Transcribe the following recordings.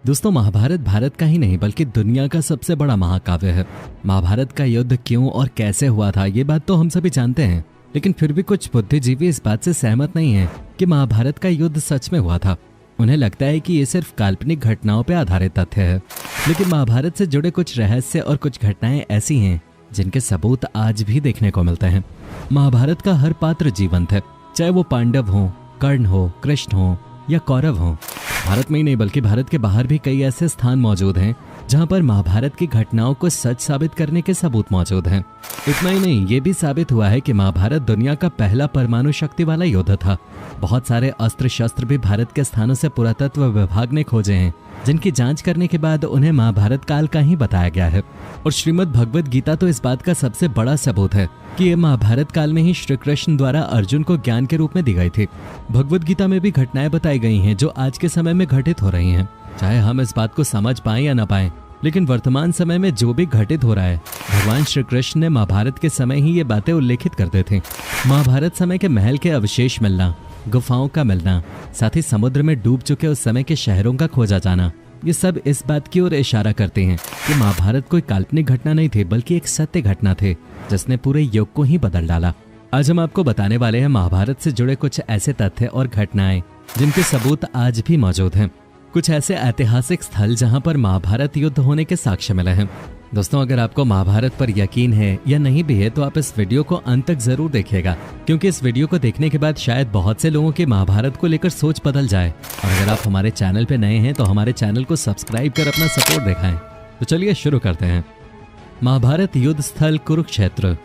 दोस्तों, महाभारत भारत का ही नहीं बल्कि दुनिया का सबसे बड़ा महाकाव्य है। महाभारत का युद्ध क्यों और कैसे हुआ था ये बात तो हम सभी जानते हैं, लेकिन फिर भी कुछ बुद्धिजीवी इस बात से सहमत नहीं है कि महाभारत का युद्ध सच में हुआ था। उन्हें लगता है कि ये सिर्फ काल्पनिक घटनाओं पर आधारित तथ्य है। लेकिन महाभारत से जुड़े कुछ रहस्य और कुछ घटनाएं ऐसी हैं जिनके सबूत आज भी देखने को मिलते हैं। महाभारत का हर पात्र जीवंत है, चाहे वो पांडव हो, कर्ण हो, कृष्ण हो या कौरव हो। भारत में ही नहीं बल्कि भारत के बाहर भी कई ऐसे स्थान मौजूद हैं जहां पर महाभारत की घटनाओं को सच साबित करने के सबूत मौजूद हैं। इतना ही नहीं, ये भी साबित हुआ है कि महाभारत दुनिया का पहला परमाणु शक्ति वाला युद्ध था। बहुत सारे अस्त्र शस्त्र भी भारत के स्थानों से पुरातत्व विभाग ने खोजे हैं, जिनकी जांच करने के बाद उन्हें महाभारत काल का ही बताया गया है। और श्रीमद् भगवद गीता तो इस बात का सबसे बड़ा सबूत है कि ये महाभारत काल में ही श्री कृष्ण द्वारा अर्जुन को ज्ञान के रूप में दी गई थी। भगवद गीता में भी घटनाएं बताई गई हैं जो आज के समय में घटित हो रही हैं। चाहे हम इस बात को समझ पाएं या न पाएं, लेकिन वर्तमान समय में जो भी घटित हो रहा है, भगवान श्री कृष्ण ने महाभारत के समय ही ये बातें उल्लेखित करते थे। महाभारत समय के महल के अवशेष मिलना, गुफाओं का मिलना, साथ ही समुद्र में डूब चुके उस समय के शहरों का खोजा जाना, ये सब इस बात की ओर इशारा करते हैं कि महाभारत कोई काल्पनिक घटना नहीं थी बल्कि एक सत्य घटना थे जिसने पूरे युग को ही बदल डाला। आज हम आपको बताने वाले हैं महाभारत से जुड़े कुछ ऐसे तथ्य और घटनाएं जिनके सबूत आज भी मौजूद हैं। कुछ ऐसे ऐतिहासिक स्थल जहां पर महाभारत युद्ध होने के साक्ष्य मिले हैं। दोस्तों, अगर आपको महाभारत पर यकीन है या नहीं भी है तो आप इस वीडियो को अंत तक जरूर देखिएगा, क्योंकि इस वीडियो को देखने के बाद शायद बहुत से लोगों की महाभारत को लेकर सोच बदल जाए। और अगर आप हमारे चैनल पे नए हैं तो हमारे चैनल को सब्सक्राइब कर अपना सपोर्ट दिखाएं। तो चलिए शुरू करते हैं। महाभारत युद्ध स्थल कुरुक्षेत्र।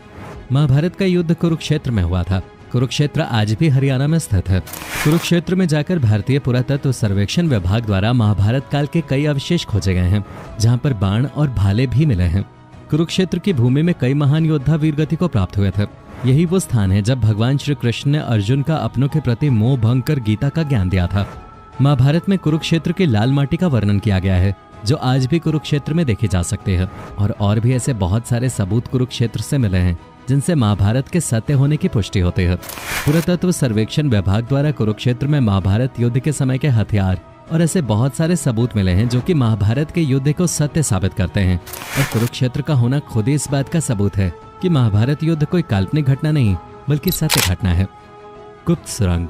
महाभारत का युद्ध कुरुक्षेत्र में हुआ था। कुरुक्षेत्र आज भी हरियाणा में स्थित है। कुरुक्षेत्र में जाकर भारतीय पुरातत्व सर्वेक्षण विभाग द्वारा महाभारत काल के कई अवशेष खोजे गए हैं, जहां पर बाण और भाले भी मिले हैं। कुरुक्षेत्र की भूमि में कई महान योद्धा वीरगति को प्राप्त हुए थे। यही वो स्थान है जब भगवान श्री कृष्ण ने अर्जुन का अपनों के प्रति मोह भंग कर गीता का ज्ञान दिया था। महाभारत में कुरुक्षेत्र की लाल माटी का वर्णन किया गया है, जो आज भी कुरुक्षेत्र में देखे जा सकते हैं। और भी ऐसे बहुत सारे सबूत कुरुक्षेत्र से मिले हैं जिनसे महाभारत के सत्य होने की पुष्टि होती है। पुरातत्व सर्वेक्षण विभाग द्वारा कुरुक्षेत्र में महाभारत युद्ध के समय के हथियार और ऐसे बहुत सारे सबूत मिले हैं जो कि महाभारत के युद्ध को सत्य साबित करते हैं। और कुरुक्षेत्र का होना खुद ही इस बात का सबूत है कि महाभारत युद्ध कोई काल्पनिक घटना नहीं बल्कि सत्य घटना है। गुप्त सुरंग।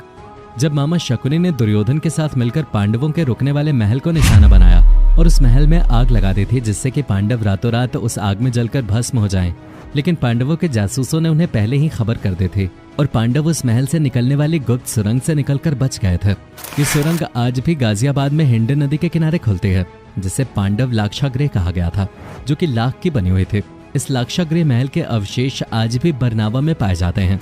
जब मामा शकुनी ने दुर्योधन के साथ मिलकर पांडवों के रुकने वाले महल को निशाना बनाया और उस महल में आग लगा दी थी, जिससे कि पांडव रातों रात उस आग में जलकर भस्म हो जाएं, लेकिन पांडवों के जासूसों ने उन्हें पहले ही खबर कर दी थी और पांडव उस महल से निकलने वाली गुप्त सुरंग से निकलकर बच गए थे। ये सुरंग आज भी गाजियाबाद में हिंडन नदी के किनारे खुलती है, जिसे पांडव लाक्षागृह कहा गया था, जो कि लाख की बनी हुई थी। इस लाक्षागृह महल के अवशेष आज भी बरनावा में पाए जाते हैं।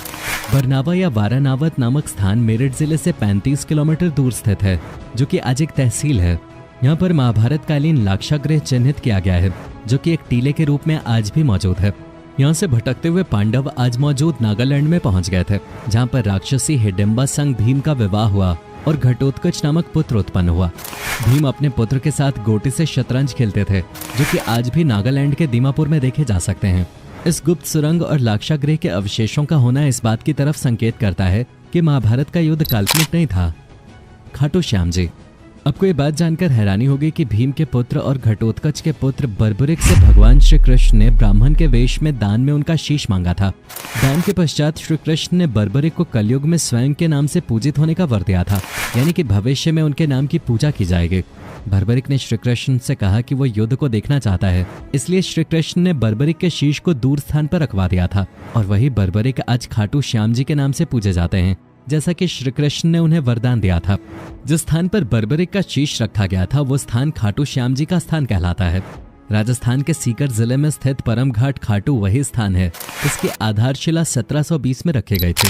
बरनावा या वारानावत नामक स्थान मेरठ जिले से 35 किलोमीटर दूर स्थित है, जो कि आज एक तहसील है। यहाँ पर महाभारत कालीन लाक्षागृह चिन्हित किया गया है, जो कि एक टीले के रूप में आज भी मौजूद है। यहाँ से भटकते हुए पांडव आज मौजूद नागालैंड में पहुंच गए थे, जहाँ पर राक्षसी हिडिंबा संग भीम का विवाह हुआ और घटोत्कच नामक पुत्र उत्पन्न हुआ। भीम अपने पुत्र के साथ गोटी से शतरंज खेलते थे, जो कि आज भी नागालैंड के दीमापुर में देखे जा सकते हैं। इस गुप्त सुरंग और लाक्षागृह के अवशेषों का होना इस बात की तरफ संकेत करता है कि महाभारत का युद्ध काल्पनिक नहीं था। खाटू श्याम जी। आपको ये बात जानकर हैरानी होगी कि भीम के पुत्र और घटोत्कच के पुत्र बर्बरिक से भगवान श्री कृष्ण ने ब्राह्मण के वेश में दान में उनका शीश मांगा था। दान के पश्चात श्री कृष्ण ने बर्बरिक को कलयुग में स्वयं के नाम से पूजित होने का वर दिया था, यानी कि भविष्य में उनके नाम की पूजा की जाएगी। बर्बरिक ने श्री कृष्ण से कहा कि वो युद्ध को देखना चाहता है, इसलिए श्री कृष्ण ने बर्बरिक के शीश को दूर स्थान पर रखवा दिया था। और वही बर्बरिक आज खाटू श्याम जी के नाम से पूजे जाते हैं, जैसा कि श्री कृष्ण ने उन्हें वरदान दिया था। जिस स्थान पर बर्बरिक का शीश रखा गया था वो स्थान खाटू श्याम जी का स्थान कहलाता है। राजस्थान के सीकर जिले में स्थित परम घाट खाटू वही स्थान है। इसकी आधारशिला 1720 में रखी गई थी।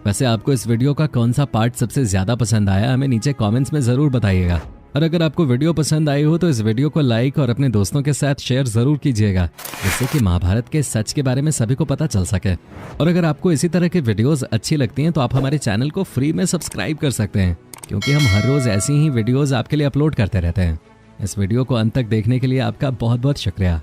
वैसे आपको इस वीडियो का कौन सा पार्ट सबसे ज्यादा पसंद आया, हमें नीचे कमेंट्स में जरूर बताइएगा। और अगर आपको वीडियो पसंद आई हो तो इस वीडियो को लाइक और अपने दोस्तों के साथ शेयर जरूर कीजिएगा, जिससे कि महाभारत के सच के बारे में सभी को पता चल सके। और अगर आपको इसी तरह के वीडियोस अच्छी लगती हैं तो आप हमारे चैनल को फ्री में सब्सक्राइब कर सकते हैं, क्योंकि हम हर रोज ऐसी ही वीडियोस आपके लिए अपलोड करते रहते हैं। इस वीडियो को अंत तक देखने के लिए आपका बहुत बहुत शुक्रिया।